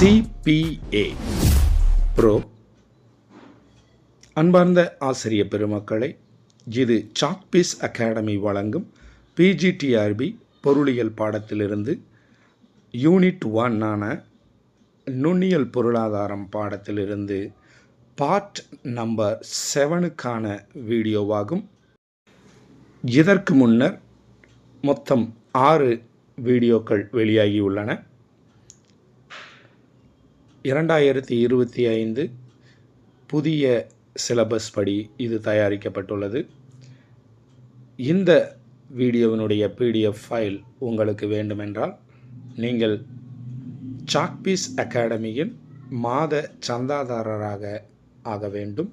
CPA bro. அன்பார்ந்த ஆசிரிய பெருமக்களை, இது சாக்பீஸ் அகாடமி வழங்கும் PGTRB பொருளியல் பாடத்திலிருந்து யூனிட் 1 நுண்ணியல் பொருளாதாரம் பாடத்திலிருந்து பார்ட் நம்பர் 7க்கான வீடியோவாகும். இதற்கு முன்னர் மொத்தம் 6 வீடியோக்கள் வெளியாகியுள்ளன. 2025 புதிய சிலபஸ் படி இது தயாரிக்கப்பட்டுள்ளது. இந்த வீடியோவினுடைய PDF ஃபைல் உங்களுக்கு வேண்டுமென்றால் நீங்கள் சாக்பீஸ் அகாடமியின் மாத சந்தாதாரராக ஆக வேண்டும்.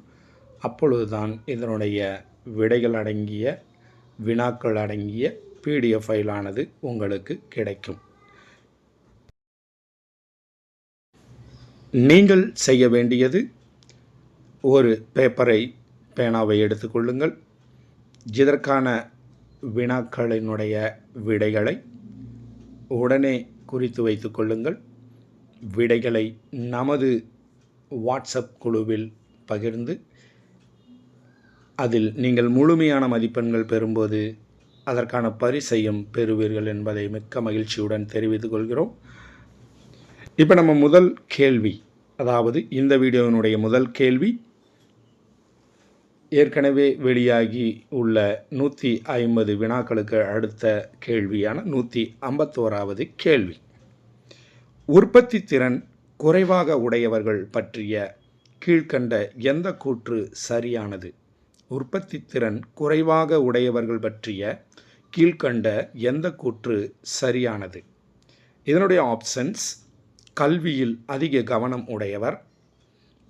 அப்பொழுதுதான் இதனுடைய விடைகள் அடங்கிய வினாக்கள் அடங்கிய PDF ஃபைலானது உங்களுக்கு கிடைக்கும். நீங்கள் செய்ய வேண்டியது, ஒரு பேனாவை எடுத்துக்கொள்ளுங்கள். இதற்கான வினாக்களினுடைய விடைகளை உடனே குறித்து வைத்து கொள்ளுங்கள். விடைகளை நமது வாட்ஸ்அப் குழுவில் பகிர்ந்து அதில் நீங்கள் முழுமையான மதிப்பெண்கள் பெறும்போது அதற்கான பரிசையும் பெறுவீர்கள் என்பதை மிக்க மகிழ்ச்சியுடன் தெரிவித்துக் கொள்கிறோம். இப்போ நம்ம முதல் கேள்வி, அதாவது இந்த வீடியோவினுடைய முதல் கேள்வி ஏற்கனவே வெளியாகி உள்ள 150 வினாக்களுக்கு அடுத்த கேள்வியான 151வது கேள்வி. உற்பத்தி திறன் குறைவாக உடையவர்கள் பற்றிய கீழ்க்கண்ட எந்த கூற்று சரியானது? உற்பத்தி திறன் குறைவாக உடையவர்கள் பற்றிய கீழ்க்கண்ட எந்த கூற்று சரியானது? இதனுடைய ஆப்ஷன்ஸ்: கல்வியில் அதிக கவனம் உடையவர்,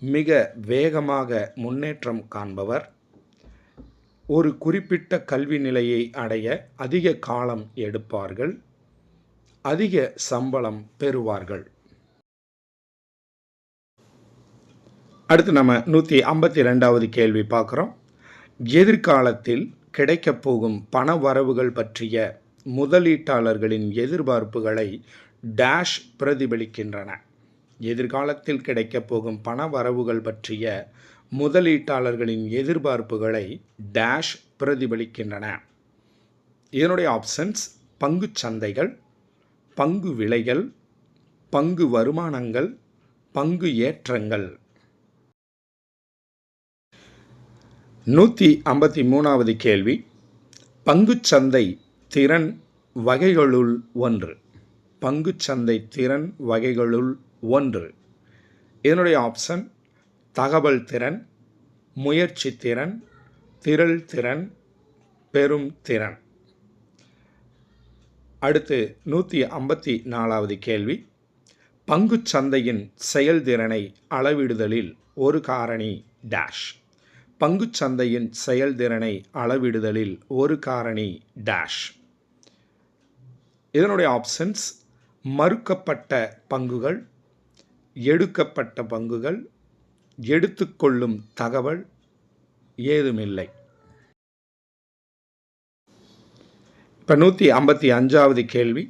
மிக வேகமாக முன்னேற்றம் காண்பவர், ஒரு குறிப்பிட்ட கல்வி நிலையை அடைய அதிக காலம் எடுப்பார்கள், அதிக சம்பளம் பெறுவார்கள். அடுத்து நம்ம 152வது கேள்வி பார்க்குறோம். எதிர்காலத்தில் கிடைக்கப் போகும் பண வரவுகள் பற்றிய முதலீட்டாளர்களின் எதிர்பார்ப்புகளை டேஷ் பிரதிபலிக்கின்றன. எதிர்காலத்தில் கிடைக்கப் போகும் பண வரவுகள் பற்றிய முதலீட்டாளர்களின் எதிர்பார்ப்புகளை டேஷ் பிரதிபலிக்கின்றன. இதனுடைய ஆப்ஷன்ஸ்: பங்கு சந்தைகள், பங்கு விலைகள், பங்கு வருமானங்கள், பங்கு ஏற்றங்கள். 153வது கேள்வி. பங்குச்சந்தை திறன் வகைகளுள் ஒன்று. பங்குச்சந்தை திறன் வகைகளுள் ஒன்று. இதனுடைய ஆப்ஷன்: தகவல் திறன், முயற்சி திறன், திரள் திறன், பெரும் திறன். அடுத்து 154வது கேள்வி. பங்குச்சந்தையின் செயல்திறனை அளவிடுதலில் ஒரு காரணி டேஷ். பங்குச்சந்தையின் செயல்திறனை அளவிடுதலில் ஒரு காரணி டேஷ். இதனுடைய ஆப்ஷன்ஸ்: மறுக்கப்பட்ட பங்குகள், எடுக்கப்பட்ட பங்குகள், எடுத்துக்கொள்ளும் தகவல், ஏதுமில்லை. இப்போ 155வது கேள்வி.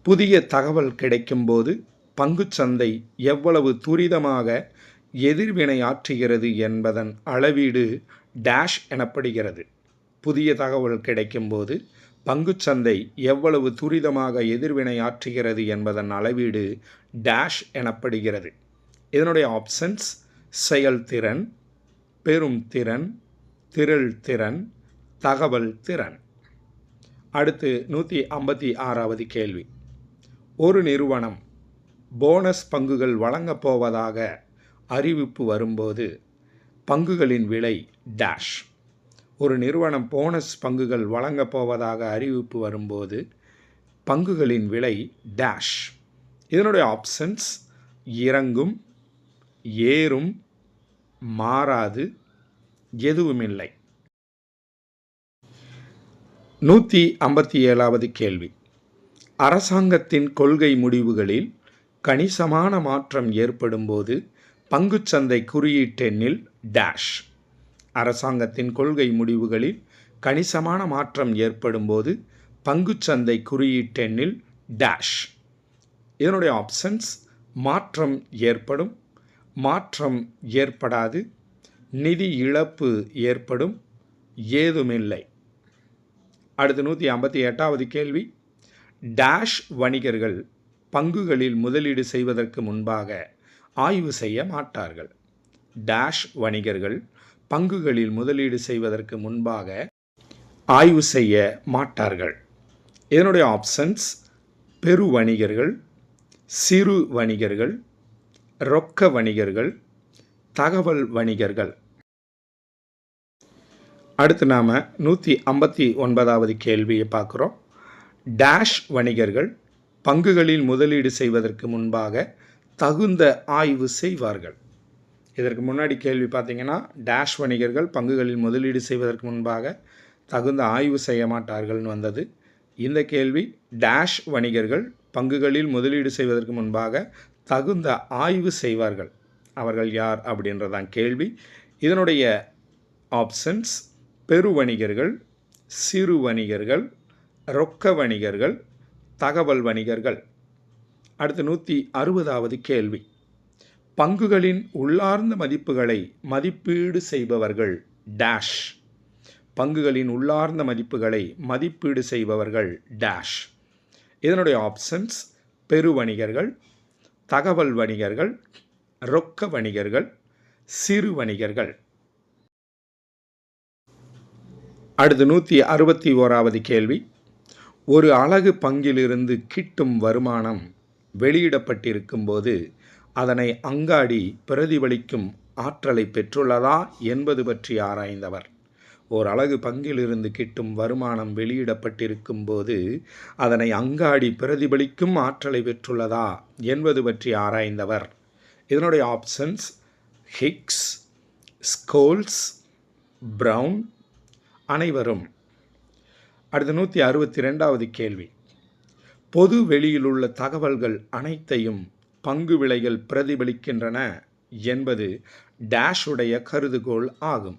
புதிய தகவல் கிடைக்கும்போது பங்குச்சந்தை எவ்வளவு துரிதமாக எதிர்வினை ஆற்றுகிறது என்பதன் அளவீடு டேஷ் எனப்படுகிறது. புதிய தகவல் கிடைக்கும்போது பங்குச்சந்தை எவ்வளவு துரிதமாக எதிர்வினை ஆற்றுகிறது என்பதன் அளவீடு டேஷ் எனப்படுகிறது. இதனுடைய ஆப்ஷன்ஸ்: செயல்திறன், பெரும் திறன், திரள் திறன், தகவல் திறன். அடுத்து 156வது கேள்வி. ஒரு நிறுவனம் போனஸ் பங்குகள் வழங்கப் போவதாக அறிவிப்பு வரும்போது பங்குகளின் விலை டேஷ். ஒரு நிறுவனம் போனஸ் பங்குகள் வழங்கப் போவதாக அறிவிப்பு வரும்போது பங்குகளின் விலை டேஷ். இதனுடைய ஆப்ஷன்ஸ்: இறங்கும், ஏறும், மாறாது, எதுவுமில்லை. 157வது கேள்வி. அரசாங்கத்தின் கொள்கை முடிவுகளில் கணிசமான மாற்றம் ஏற்படும்போது பங்குச்சந்தை குறியீட்டெண்ணில் டேஷ். அரசாங்கத்தின் கொள்கை முடிவுகளில் கணிசமான மாற்றம் ஏற்படும்போது பங்குச்சந்தை குறியீட்டெண்ணில் டேஷ். இதனுடைய ஆப்ஷன்ஸ்: மாற்றம் ஏற்படும், மாற்றம் ஏற்படாது, நிதி இழப்பு ஏற்படும், ஏதுமில்லை. அடுத்து 158வது கேள்வி. டேஷ் வணிகர்கள் பங்குகளில் முதலீடு செய்வதற்கு முன்பாக ஆய்வு செய்ய மாட்டார்கள். டேஷ் வணிகர்கள் பங்குகளில் முதலீடு செய்வதற்கு முன்பாக ஆய்வு செய்ய மாட்டார்கள். இதனுடைய ஆப்ஷன்ஸ் பெரு வணிகர்கள், சிறு வணிகர்கள், ரொக்க வணிகர்கள், தகவல் வணிகர்கள். அடுத்து நாம் 159வது கேள்வியை பார்க்குறோம். டேஷ் வணிகர்கள் பங்குகளில் முதலீடு செய்வதற்கு முன்பாக தகுந்த ஆய்வு செய்வார்கள். இதற்கு முன்னாடி கேள்வி பார்த்தீங்கன்னா, டேஷ் வணிகர்கள் பங்குகளில் முதலீடு செய்வதற்கு முன்பாக தகுந்த ஆய்வு செய்ய மாட்டார்கள்னு வந்தது. இந்த கேள்வி டேஷ் வணிகர்கள் பங்குகளில் முதலீடு செய்வதற்கு முன்பாக தகுந்த ஆய்வு செய்வார்கள். அவர்கள் யார் அப்படின்றதான் கேள்வி. இதனுடைய ஆப்ஷன்ஸ் பெரு வணிகர்கள், சிறு வணிகர்கள், ரொக்க வணிகர்கள், தகவல் வணிகர்கள். அடுத்து 160வது கேள்வி. பங்குகளின் உள்ளார்ந்த மதிப்புகளை மதிப்பீடு செய்பவர்கள் டேஷ். பங்குகளின் உள்ளார்ந்த மதிப்புகளை மதிப்பீடு செய்பவர்கள் டேஷ். இதனுடைய ஆப்ஷன்ஸ் பெரு வணிகர்கள், தகவல் வணிகர்கள், ரொக்க வணிகர்கள், சிறு வணிகர்கள். அடுத்து 161வது கேள்வி. ஒரு அலகு பங்கிலிருந்து கிட்டும் வருமானம் வெளியிடப்பட்டிருக்கும் போது அதனை அங்காடி பிரதிபலிக்கும் ஆற்றலை பெற்றுள்ளதா என்பது பற்றி ஆராய்ந்தவர். ஓர் அலகு பங்கிலிருந்து கிட்டும் வருமானம் வெளியிடப்பட்டிருக்கும் போது அதனை அங்காடி பிரதிபலிக்கும் ஆற்றலை பெற்றுள்ளதா என்பது பற்றி ஆராய்ந்தவர். இதனுடைய ஆப்ஷன்ஸ் ஹிக்ஸ், ஸ்கோல்ஸ், பிரவுன், அனைவரும். அடுத்து 162வது கேள்வி. பொது வெளியிலுள்ள தகவல்கள் அனைத்தையும் பங்கு விலைகள் பிரதிபலிக்கின்றன என்பது டேஷுடைய கருதுகோள் ஆகும்.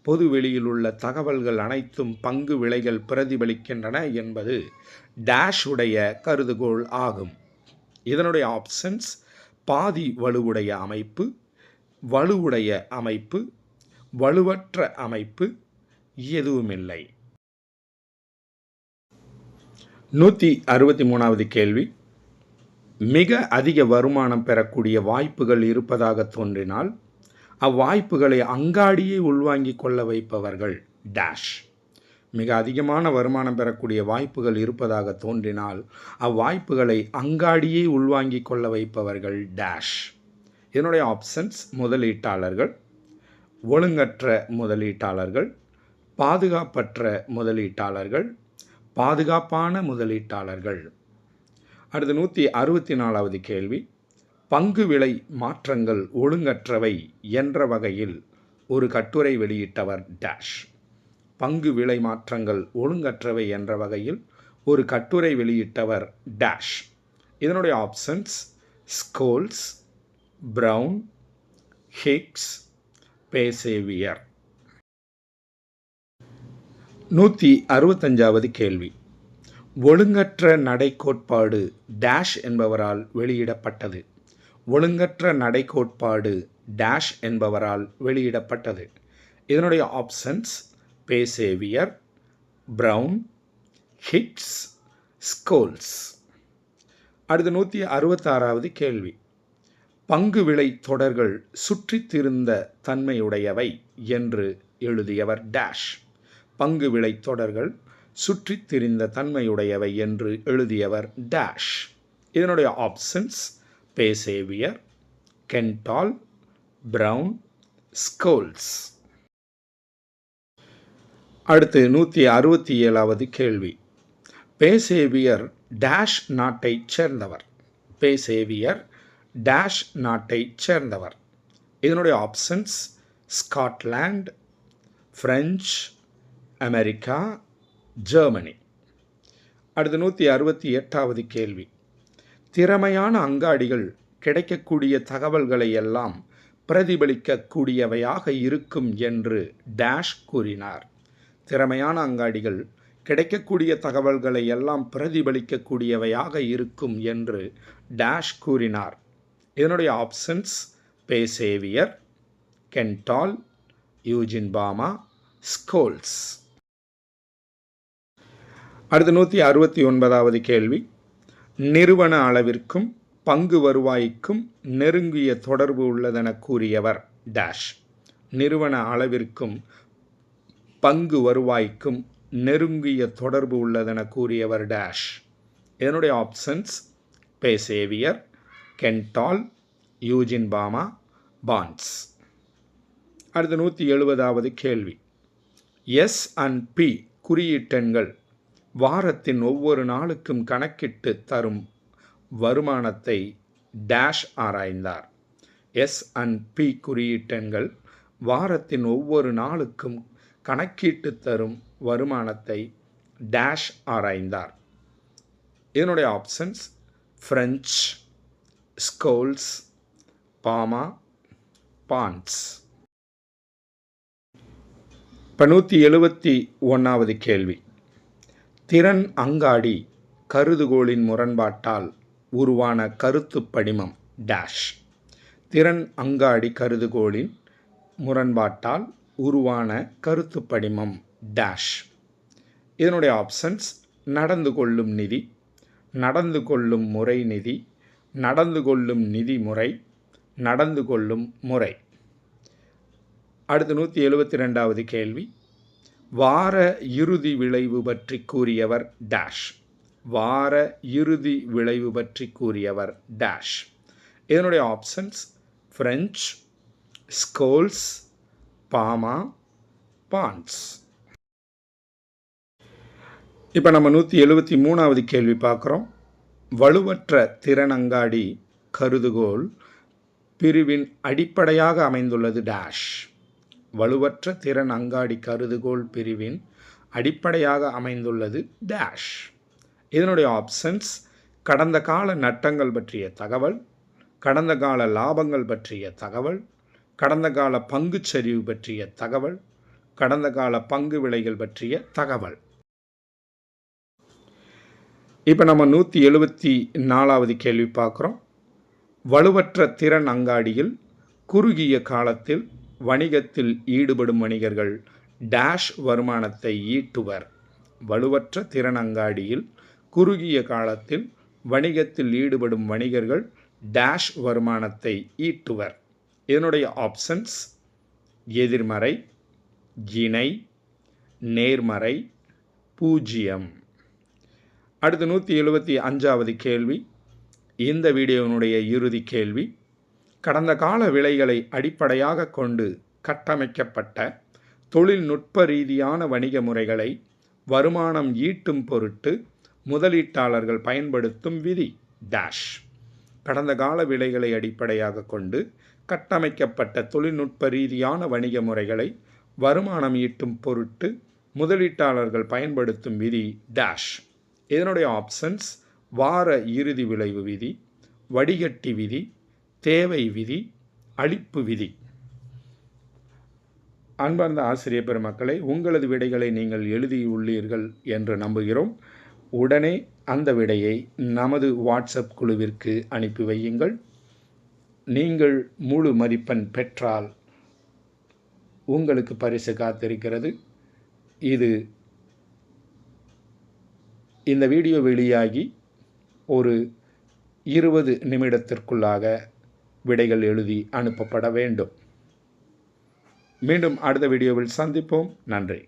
பொது வெளியில் உள்ள தகவல்கள் அனைத்தும் பங்கு விலைகள் பிரதிபலிக்கின்றன என்பது டேஷுடைய கருதுகோள் ஆகும். இதனுடைய ஆப்ஷன்ஸ் பாதி வலுவுடைய அமைப்பு, வலுவுடைய அமைப்பு, வலுவற்ற அமைப்பு, எதுவுமில்லை. 163வது கேள்வி. மிக அதிக வருமானம் பெறக்கூடிய வாய்ப்புகள் இருப்பதாக தோன்றினால் அவ்வாய்ப்புகளை அங்காடியே உள்வாங்கிக் கொள்ள வைப்பவர்கள் டேஷ். மிக அதிகமான வருமானம் பெறக்கூடிய வாய்ப்புகள் இருப்பதாக தோன்றினால் அவ்வாய்ப்புகளை அங்காடியே உள்வாங்கிக் கொள்ள வைப்பவர்கள் டேஷ். இதனுடைய ஆப்ஷன்ஸ் முதலீட்டாளர்கள், ஒழுங்கற்ற முதலீட்டாளர்கள், பாதுகாப்பற்ற முதலீட்டாளர்கள், பாதுகாப்பான முதலீட்டாளர்கள். அடுத்து 164வது கேள்வி. பங்கு விலை மாற்றங்கள் ஒழுங்கற்றவை என்ற வகையில் ஒரு கட்டுரை வெளியிட்டவர் டேஷ். பங்கு விலை மாற்றங்கள் ஒழுங்கற்றவை என்ற வகையில் ஒரு கட்டுரை வெளியிட்டவர் டேஷ். இதனுடைய ஆப்ஷன்ஸ் ஸ்கோல்ஸ், பிரவுன், ஹிக்ஸ், பேசேவியர். 165வது கேள்வி. ஒழுங்கற்ற நடை கோட்பாடு டேஷ் என்பவரால் வெளியிடப்பட்டது. ஒழுங்கற்ற நடை கோட்பாடு டேஷ் என்பவரால் வெளியிடப்பட்டது. இதனுடைய ஆப்ஷன்ஸ் பேசேவியர், பிரவுன், ஹிக்ஸ், ஸ்கோல்ஸ். அடுத்து 166வது கேள்வி. பங்கு விலை தொடர்கள் சுற்றித்திருந்த தன்மையுடையவை என்று எழுதியவர் டேஷ். பங்கு விலை தொடர்கள் சுற்றித் திரிந்த தன்மையுடையவை என்று எழுதியவர் டேஷ். இதனுடைய ஆப்ஷன்ஸ் பேசேவியர், கென்டால், பிரவுன், ஸ்கோல்ஸ். அடுத்து 167வது கேள்வி. பேசேவியர் டேஷ் நாட்டைச் சேர்ந்தவர். பேசேவியர் டேஷ் நாட்டைச் சேர்ந்தவர். இதனுடைய options Scotland, French, America, Germany. அடுத்து 168வது கேள்வி. திறமையான அங்காடிகள் கிடைக்கக்கூடிய தகவல்களை எல்லாம் பிரதிபலிக்கக்கூடியவையாக இருக்கும் என்று டேஷ் கூறினார். திறமையான அங்காடிகள் கிடைக்கக்கூடிய தகவல்களை எல்லாம் பிரதிபலிக்கக்கூடியவையாக இருக்கும் என்று டேஷ் கூறினார். இதனுடைய options பேசேவியர், Kendall, Eugene Bama, Scholz. அடுத்து 169வது கேள்வி. நிறுவன அளவிற்கும் பங்கு வருவாய்க்கும் நெருங்கிய தொடர்பு உள்ளதென கூறியவர் டேஷ். நிறுவன அளவிற்கும் பங்கு வருவாய்க்கும் நெருங்கிய தொடர்பு உள்ளதென கூறியவர் டேஷ். இதனுடைய ஆப்ஷன்ஸ் பேசேவியர், கென்டால், யூஜின் பாமா, பான்ஸ். அடுத்து 170வது கேள்வி. எஸ் அண்ட் பி குறியீட்டெண்கள் வாரத்தின் ஒவ்வொரு நாளுக்கும் கணக்கிட்டு தரும் வருமானத்தை டேஷ் ஆராய்ந்தார். எஸ் அண்ட் பி குறியீட்டெண்கள் வாரத்தின் ஒவ்வொரு நாளுக்கும் கணக்கிட்டு தரும் வருமானத்தை டேஷ் ஆராய்ந்தார். இதனுடைய ஆப்ஷன்ஸ் ஃப்ரெஞ்ச், ஸ்கோல்ஸ், பாமா, பான்ஸ். இப்போ 171வது கேள்வி. திறன் அங்காடி கருதுகோளின் முரண்பாட்டால் உருவான கருத்து படிமம் டேஷ். திறன் அங்காடி கருதுகோளின் முரண்பாட்டால் உருவான கருத்து படிமம் டேஷ். இதனுடைய ஆப்ஷன்ஸ் நடந்து கொள்ளும் நிதி, நடந்து கொள்ளும் முறை நிதி, நடந்து கொள்ளும் நிதி முறை, நடந்து கொள்ளும் முறை. அடுத்து 172வது கேள்வி. வார இறுதி விளைவு பற்றி கூறியவர் டேஷ். வார இறுதி விளைவு பற்றி கூறியவர் டேஷ். இதனுடைய ஆப்ஷன்ஸ் ஃப்ரெஞ்ச், ஸ்கோல்ஸ், பாமா, பான்ஸ். இப்போ நம்ம 173வது கேள்வி பார்க்குறோம். வலுவற்ற திறன் அங்காடி கருதுகோள் பிரிவின் அடிப்படையாக அமைந்துள்ளது டேஷ். வலுவற்ற திறன் அங்காடி கருதுகோள் பிரிவின் அடிப்படையாக அமைந்துள்ளது டேஷ். இதனுடைய ஆப்ஷன்ஸ் கடந்த கால நட்டங்கள் பற்றிய தகவல், கடந்த கால லாபங்கள் பற்றிய தகவல், கடந்த கால பங்குச்சரிவு பற்றிய தகவல், கடந்த கால பங்கு விலைகள் பற்றிய தகவல். இப்போ நம்ம 174வது கேள்வி பார்க்குறோம். வலுவற்ற திறன் அங்காடியில் குறுகிய காலத்தில் வணிகத்தில் ஈடுபடும் வணிகர்கள் டேஷ் வருமானத்தை ஈட்டுவர். வலுவற்ற திறன் அங்காடியில் குறுகிய காலத்தில் வணிகத்தில் ஈடுபடும் வணிகர்கள் டேஷ் வருமானத்தை ஈட்டுவர். இதனுடைய ஆப்ஷன்ஸ் எதிர்மறை, இணை, நேர்மறை, பூஜ்ஜியம். அடுத்து 175வது கேள்வி. இந்த வீடியோவினுடைய இறுதி கேள்வி. கடந்த கால விலைகளை அடிப்படையாக கொண்டு கட்டமைக்கப்பட்ட தொழில்நுட்ப ரீதியான வணிக முறைகளை வருமானம் ஈட்டும் பொருட்டு முதலீட்டாளர்கள் பயன்படுத்தும் விதி டேஷ். கடந்த கால விலைகளை அடிப்படையாக கொண்டு கட்டமைக்கப்பட்ட தொழில்நுட்ப ரீதியான வணிக முறைகளை வருமானம் ஈட்டும் பொருட்டு முதலீட்டாளர்கள் பயன்படுத்தும் விதி டேஷ். இதனுடைய ஆப்ஷன்ஸ் வார இறுதி விளைவு விதி, வடிகட்டி விதி, தேவை விதி, அளிப்பு விதி. அன்பார்ந்த ஆசிரியர் பெருமக்களை, உங்களது விடைகளை நீங்கள் எழுதியுள்ளீர்கள் என்று நம்புகிறோம். உடனே அந்த விடையை நமது வாட்ஸ்அப் குழுவிற்கு அனுப்பி வையுங்கள். நீங்கள் முழு மதிப்பெண் பெற்றால் உங்களுக்கு பரிசு காத்திருக்கிறது. இந்த வீடியோ வெளியாகி ஒரு 20 நிமிடத்திற்குள்ளாக விடைகள் எழுதி அனுப்பப்பட வேண்டும். மீண்டும் அடுத்த வீடியோவில் சந்திப்போம். நன்றி.